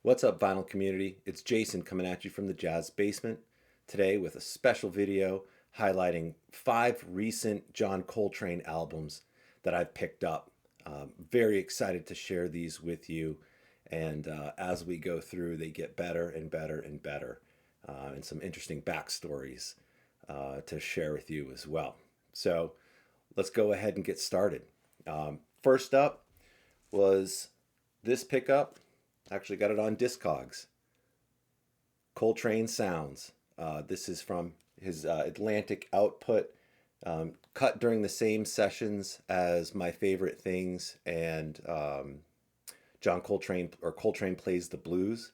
What's up, vinyl community? It's Jason coming at you from the Jazz Basement today with a special video highlighting 5 recent John Coltrane albums that I've picked up. Very excited to share these with you, and as we go through, they get better and better and better, and some interesting backstories to share with you as well. So let's go ahead and get started. First up was this pickup. Actually got it on Discogs. Coltrane Sounds. This is from his Atlantic output, cut during the same sessions as My Favorite Things and John Coltrane, or Coltrane Plays the Blues.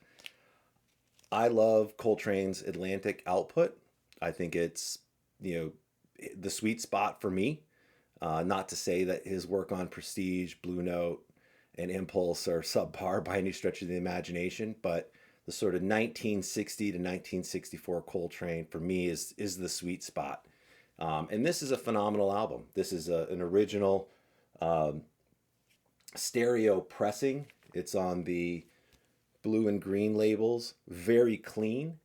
I love Coltrane's Atlantic output. I think it's, the sweet spot for me. Not to say that his work on Prestige, Blue Note, and Impulse are subpar by any stretch of the imagination, but the sort of 1960 to 1964 Coltrane for me is the sweet spot. And this is a phenomenal album. This is an original stereo pressing. It's on the blue and green labels, very clean.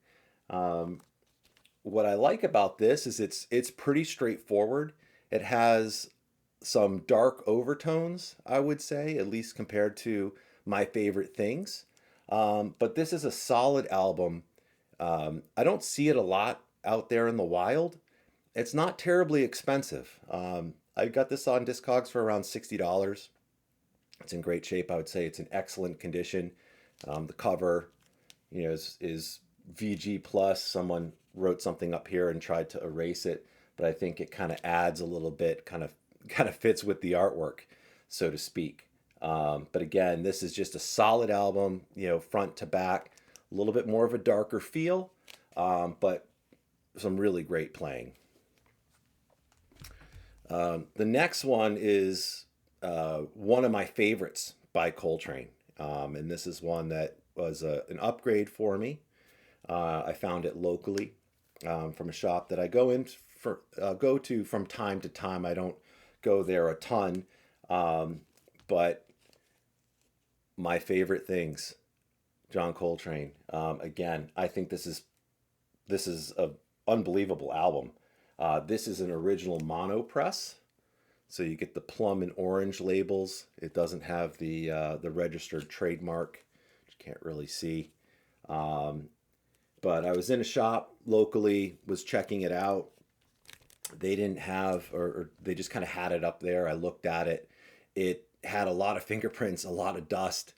What I like about this is it's pretty straightforward. It has some dark overtones, I would say, at least compared to My Favorite Things. But this is a solid album. I don't see it a lot out there in the wild. It's not terribly expensive. I got this on Discogs for around $60. It's in great shape. I would say it's in excellent condition. The cover, is VG plus. Someone wrote something up here and tried to erase it, but I think it kind of adds a little bit, kind of fits with the artwork, so to speak. But again, this is just a solid album, front to back, a little bit more of a darker feel, but some really great playing. The next one is one of my favorites by Coltrane, and this is one that was an upgrade for me. I found it locally from a shop that I go to from time to time. I don't go there a ton, but My Favorite Things, John Coltrane. Again, I think this is an unbelievable album. This is an original mono press, so you get the plum and orange labels. It doesn't have the registered trademark, which you can't really see. But I was in a shop locally, was checking it out. They didn't have, or they just kind of had it up there. I looked at it. It had a lot of fingerprints, a lot of dust.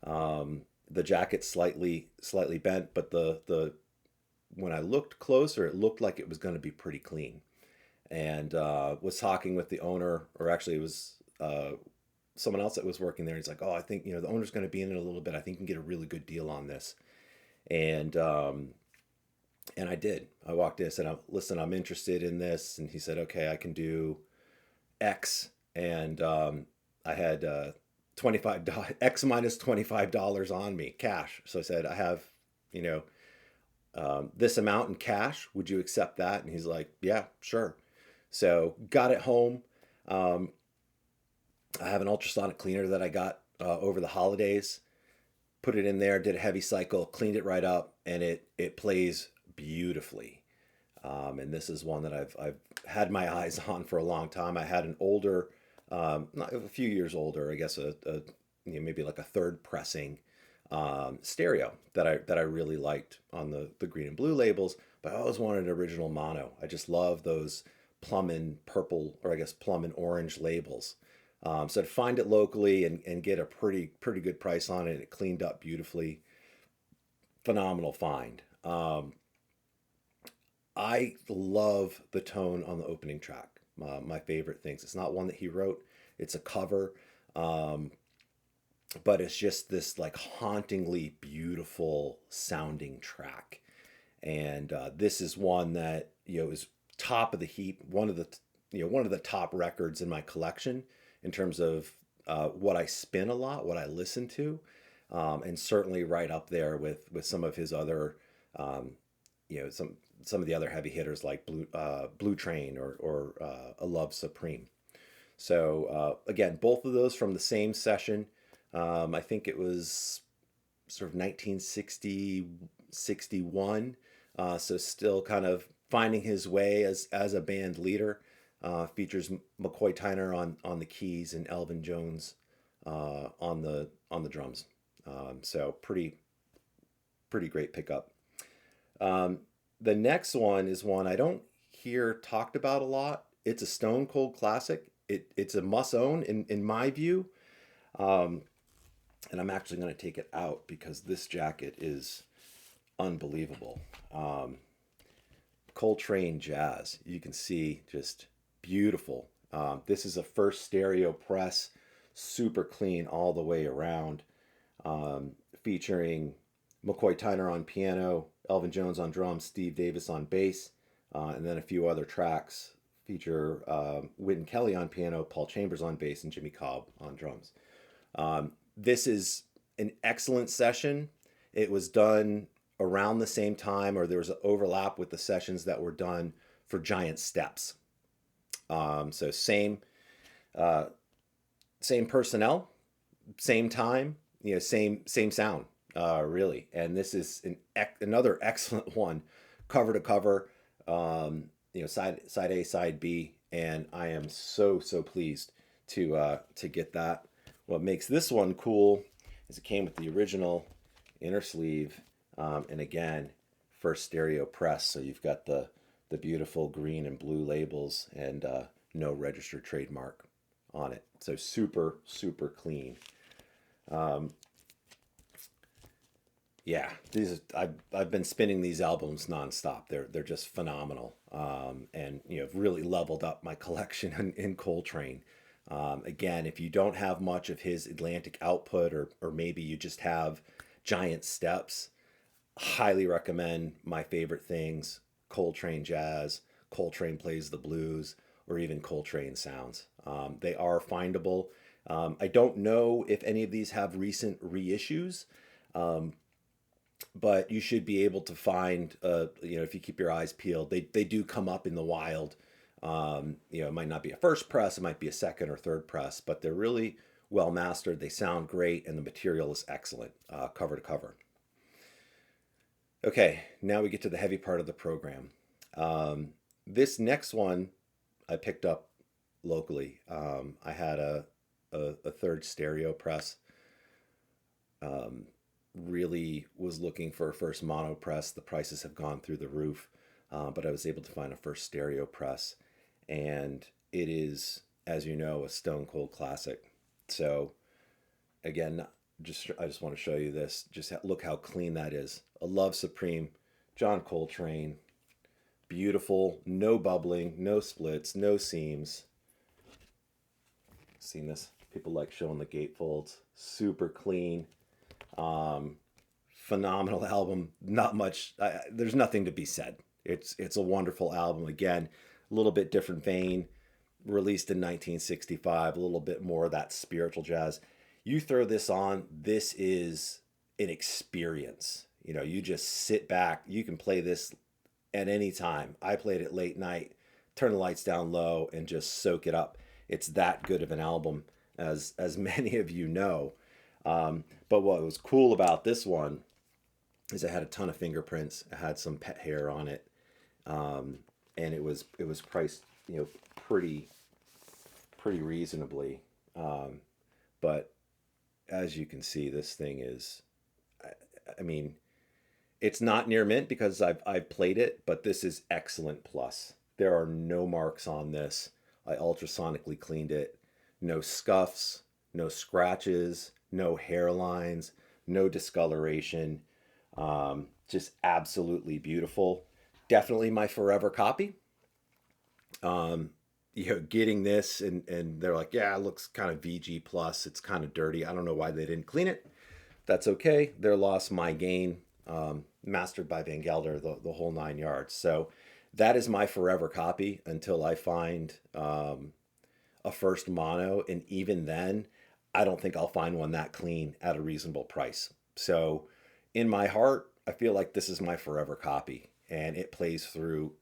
The jacket slightly bent, but the when I looked closer, it looked like it was going to be pretty clean. And was talking with the owner, or actually it was someone else that was working there. He's like, "Oh, I think the owner's going to be in it a little bit. I think you can get a really good deal on this." And I did. I walked in and said, "Listen, I'm interested in this." And he said, "Okay, I can do X." And I had $25 X minus $25 on me, cash. So I said, "I have, this amount in cash. Would you accept that?" And he's like, "Yeah, sure." So got it home. I have an ultrasonic cleaner that I got over the holidays. Put it in there, did a heavy cycle, cleaned it right up, and it plays beautifully. And this is one that I've had my eyes on for a long time. I had an older, not a few years older, I guess, maybe like a third pressing stereo that I really liked on the green and blue labels, but I always wanted an original mono. I just love those plum and purple, or I guess plum and orange labels. So to find it locally and get a pretty good price on it, it cleaned up beautifully. Phenomenal find. I love the tone on the opening track. My Favorite Things. It's not one that he wrote. It's a cover, but it's just this like hauntingly beautiful sounding track. And this is one that is top of the heap. One of the top records in my collection in terms of what I spin a lot, what I listen to, and certainly right up there with some of his other, some of the other heavy hitters like Blue Train or A Love Supreme. So again, both of those from the same session. I think it was sort of 1960, 61. So still kind of finding his way as a band leader. Features McCoy Tyner on the keys and Elvin Jones on the drums. So pretty great pickup. The next one is one I don't hear talked about a lot. It's a stone cold classic. It's a must own in my view. And I'm actually going to take it out because this jacket is unbelievable. Coltrane Jazz. You can see just beautiful. This is a first stereo press, super clean all the way around, featuring McCoy Tyner on piano, Elvin Jones on drums, Steve Davis on bass, and then a few other tracks feature Wynton Kelly on piano, Paul Chambers on bass, and Jimmy Cobb on drums. This is an excellent session. It was done around the same time, or there was an overlap with the sessions that were done for Giant Steps. So same personnel, same time, same sound, really. And this is another excellent one, cover to cover, side A, side B, and I am so pleased to get that. What makes this one cool is it came with the original inner sleeve, and again, first stereo press. So you've got the beautiful green and blue labels and no registered trademark on it. So super clean. Yeah, I've been spinning these albums nonstop. They're just phenomenal, and really leveled up my collection in Coltrane. Again, if you don't have much of his Atlantic output, or maybe you just have Giant Steps, highly recommend My Favorite Things, Coltrane Jazz, Coltrane Plays the Blues, or even Coltrane Sounds. They are findable. I don't know if any of these have recent reissues, but you should be able to find, if you keep your eyes peeled, they do come up in the wild. It might not be a first press, it might be a second or third press, but they're really well mastered. They sound great, and the material is excellent, cover to cover. Okay, now we get to the heavy part of the program. This next one I picked up locally. I had a third stereo press. Really was looking for a first mono press. The prices have gone through the roof, but I was able to find a first stereo press, and it is, as you know, a stone cold classic. So again, I just want to show you this. Just look how clean that is. A Love Supreme, John Coltrane. Beautiful, no bubbling, no splits, no seams. Seen this? People like showing the gatefolds. Super clean. Phenomenal album. Not much. There's nothing to be said. It's a wonderful album. Again, a little bit different vein. Released in 1965. A little bit more of that spiritual jazz. You throw this on. This is an experience. You just sit back. You can play this at any time. I played it late night, turn the lights down low, and just soak it up. It's that good of an album, as many of you know. But what was cool about this one is it had a ton of fingerprints. It had some pet hair on it, and it was priced pretty reasonably. But as you can see, this thing is, I mean, it's not near mint because I've played it, but this is excellent plus. There are no marks on this. I ultrasonically cleaned it. No scuffs, no scratches, no hairlines, no discoloration. Just absolutely beautiful. Definitely my forever copy. Getting this and they're like, yeah, it looks kind of VG plus. It's kind of dirty. I don't know why they didn't clean it. That's okay. Their loss, my gain. Mastered by Van Gelder, the whole 9 yards. So that is my forever copy until I find a first mono. And even then, I don't think I'll find one that clean at a reasonable price. So in my heart, I feel like this is my forever copy, and it plays through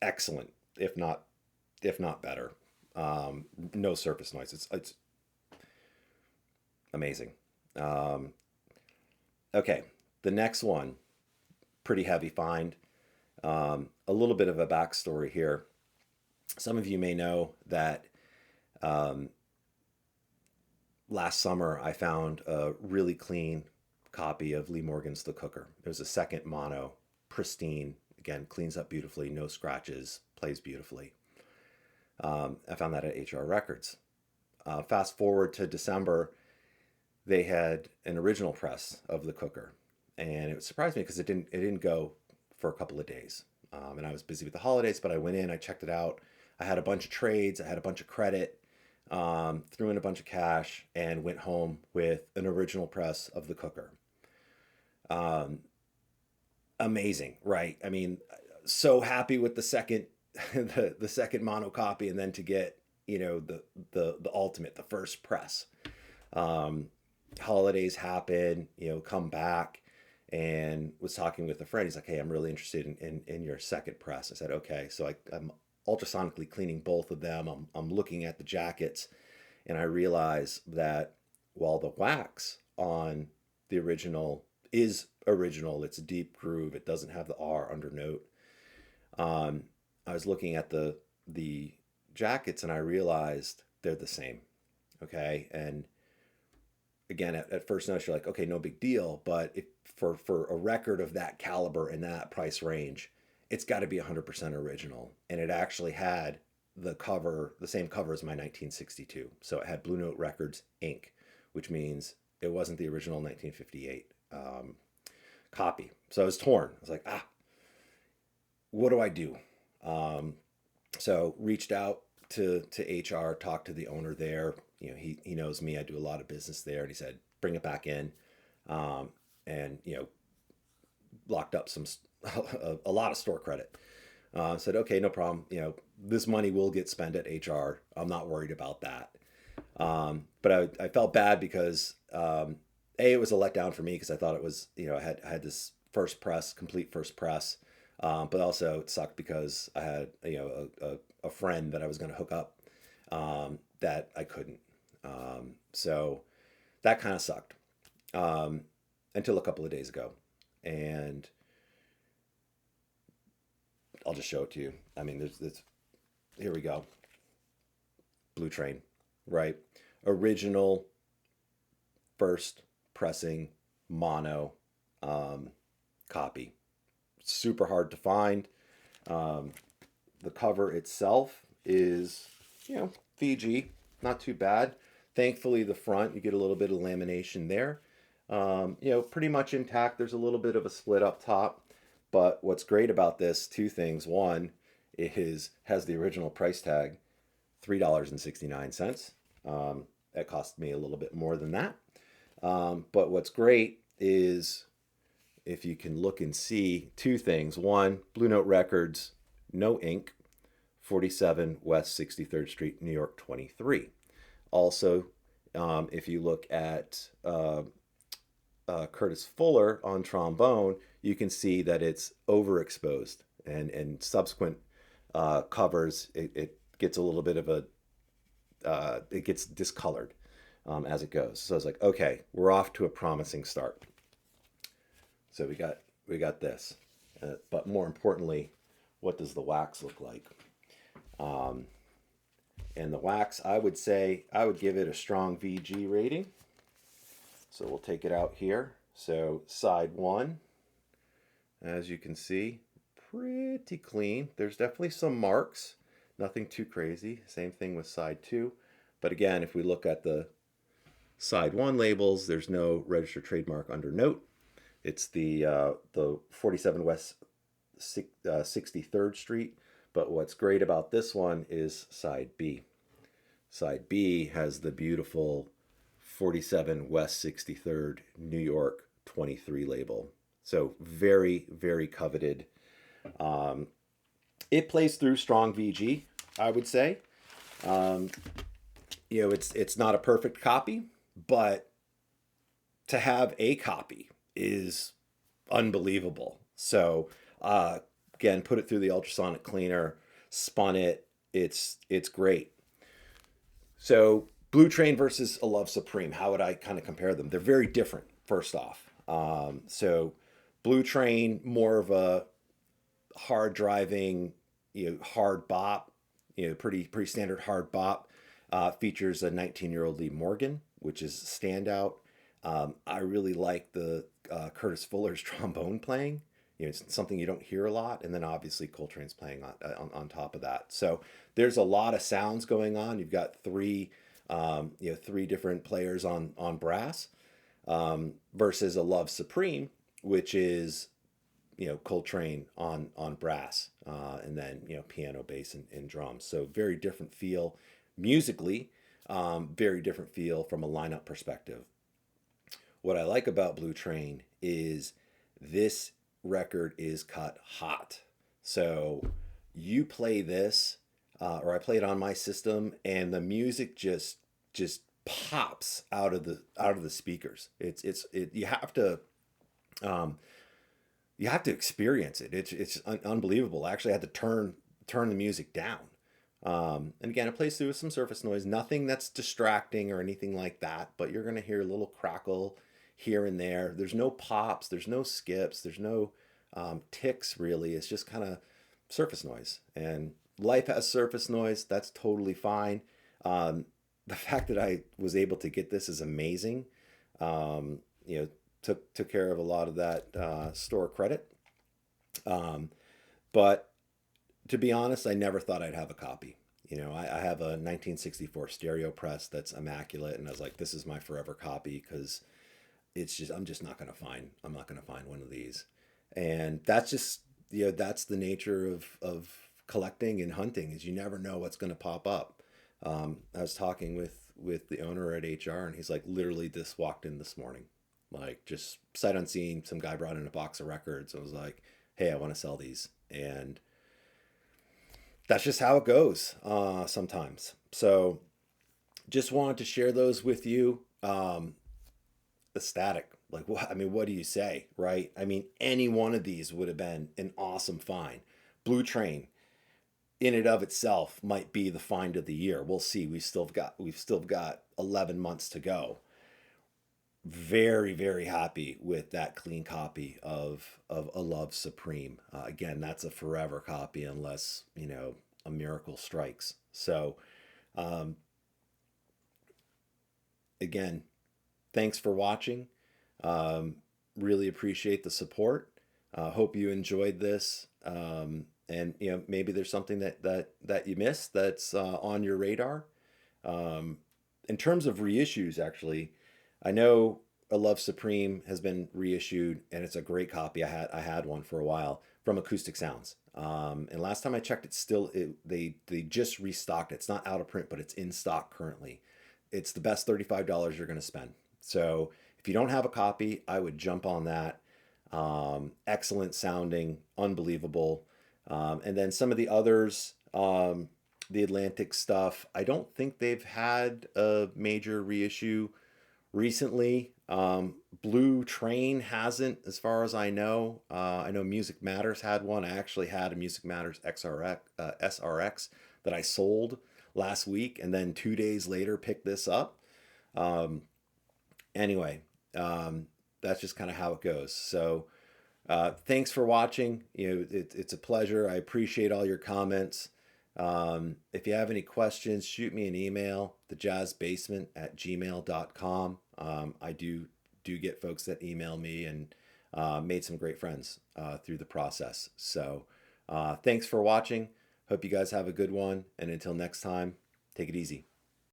excellent, if not better. No surface noise. It's amazing. Okay, the next one, pretty heavy find. A little bit of a backstory here. Some of you may know that um, last summer I found a really clean copy of Lee Morgan's The Cooker. It was a second mono, pristine, again, cleans up beautifully, no scratches, plays beautifully. I found that at HR Records. Fast forward to December, they had an original press of The Cooker, and it surprised me because it didn't go for a couple of days, and I was busy with the holidays. But I went in, I checked it out. I had a bunch of trades, I had a bunch of credit, threw in a bunch of cash, and went home with an original press of The Cooker. Um, Amazing, right? I mean, so happy with the second the second mono copy, and then to get the ultimate, the first press. Um, Holidays happen, come back, and was talking with a friend. He's like, "Hey, I'm really interested in your second press." I said, "Okay." So I'm ultrasonically cleaning both of them. I'm looking at the jackets, and I realize that while the wax on the original is original, it's a deep groove. It doesn't have the R undernote. Um, I was looking at the jackets, and I realized they're the same. Okay, and again, at first notice, you're like, okay, no big deal. But if for a record of that caliber and that price range, it's got to be 100% original. And it actually had the same cover as my 1962. So it had Blue Note Records ink, which means it wasn't the original 1958 copy. So I was torn. I was like, what do I do? Um, so reached out to HR, talked to the owner there. He knows me. I do a lot of business there, and he said, bring it back in, um, and locked up a lot of store credit. Said, okay, no problem. This money will get spent at HR. I'm not worried about that. But I felt bad because it was a letdown for me because I thought it was, I had this complete first press. But also it sucked because I had a friend that I was going to hook up that I couldn't. So that kind of sucked until a couple of days ago, and I'll just show it to you. I mean, there's here we go. Blue Train, right? Original first pressing mono copy. Super hard to find. The cover itself is, Fiji, not too bad. Thankfully, the front, you get a little bit of lamination there. Pretty much intact. There's a little bit of a split up top. But what's great about this, two things. One, has the original price tag, $3.69. That cost me a little bit more than that. But what's great is if you can look and see two things. One, Blue Note Records, no ink, 47 West 63rd Street, New York 23. Also, if you look at Curtis Fuller on trombone, you can see that it's overexposed, and subsequent covers, it gets a little bit of it gets discolored as it goes. So I was like, okay, we're off to a promising start. So we got this, but more importantly, what does the wax look like? And the wax, I would say, I would give it a strong VG rating. So we'll take it out here. So side one, as you can see, pretty clean. There's definitely some marks, nothing too crazy. Same thing with side two. But again, if we look at the side one labels, there's no registered trademark under note. It's the 47 West 63rd Street. But what's great about this one is side B. Side B has the beautiful 47 West 63rd, New York 23 label. So very, very coveted. It plays through strong VG, I would say. It's not a perfect copy, but to have a copy is unbelievable. So again, put it through the ultrasonic cleaner, spun it. It's great. So Blue Train versus A Love Supreme. How would I kind of compare them? They're very different. First off, So Blue Train, more of a hard driving, hard bop, pretty standard hard bop. Features a 19-year-old Lee Morgan, which is a standout. I really like the Curtis Fuller's trombone playing. It's something you don't hear a lot, and then obviously Coltrane's playing on top of that. So there's a lot of sounds going on. You've got three different players on brass, versus a Love Supreme, which is Coltrane on brass, and then piano, bass, and drums. So very different feel musically, very different feel from a lineup perspective. What I like about Blue Train is this record is cut hot. So you play this, or I play it on my system, and the music just pops out of the speakers. You have to. You have to experience it. It's unbelievable. I actually had to turn the music down. And again, it plays through with some surface noise, nothing that's distracting or anything like that, but you're going to hear a little crackle here and there. There's no pops, there's no skips, there's no ticks really. It's just kind of surface noise. And life has surface noise. That's totally fine. The fact that I was able to get this is amazing. Took care of a lot of that store credit. But to be honest, I never thought I'd have a copy. I have a 1964 stereo press that's immaculate, and I was like, this is my forever copy, because I'm not gonna find one of these. And that's just, that's the nature of collecting and hunting, is you never know what's gonna pop up. I was talking with the owner at HR, and he's like, literally this walked in this morning. Like, just sight unseen, some guy brought in a box of records. I was like, hey, I want to sell these. And that's just how it goes sometimes. So just wanted to share those with you. Ecstatic. Like, what do you say, right? I mean, any one of these would have been an awesome find. Blue Train, in and of itself, might be the find of the year. We'll see. We've still got 11 months to go. Very, very happy with that clean copy of A Love Supreme. Again, that's a forever copy unless a miracle strikes. So again, thanks for watching. Really appreciate the support. Hope you enjoyed this. And maybe there's something that you missed that's on your radar. In terms of reissues, actually, I know A Love Supreme has been reissued, and it's a great copy. I had one for a while from Acoustic Sounds. And last time I checked, they just restocked it. It's not out of print, but it's in stock currently. It's the best $35 you're going to spend. So if you don't have a copy, I would jump on that. Excellent sounding, unbelievable. And then some of the others, the Atlantic stuff, I don't think they've had a major reissue recently. Blue Train hasn't, as far as I know. I know Music Matters had one. I actually had a Music Matters SRX that I sold last week, and then 2 days later picked this up. Anyway, that's just kind of how it goes. So thanks for watching. It's a pleasure. I appreciate all your comments. If you have any questions, shoot me an email, thejazzbasement@gmail.com. I do get folks that email me, and made some great friends through the process. So thanks for watching. Hope you guys have a good one. And until next time, take it easy.